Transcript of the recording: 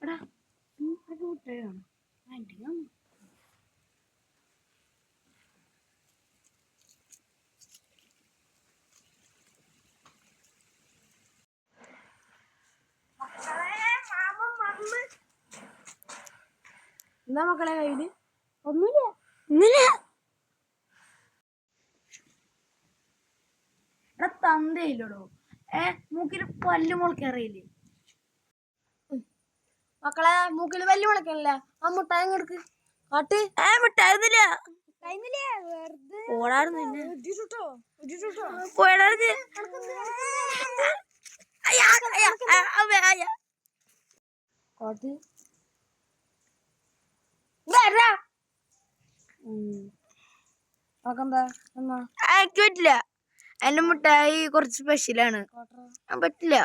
എടാ മുട്ടയാണ് എന്താ മക്കളെ കയ്യില്? ഒന്നുമില്ല. എടാ തന്തയില്ലടോ. മൂക്കില് പല്ല് മുളക്കറിയില്ലേ മക്കളെ? മൂക്കില് പല്ല് മുളക്കണില്ല. ആ മുട്ടായി കൊടുക്ക്. കാട്ട്. മുട്ടായിരുന്നില്ല. പറ്റില്ല. എന്റെ മുട്ടായി കുറച്ച് സ്പെഷ്യലാണ്. പറ്റില്ല.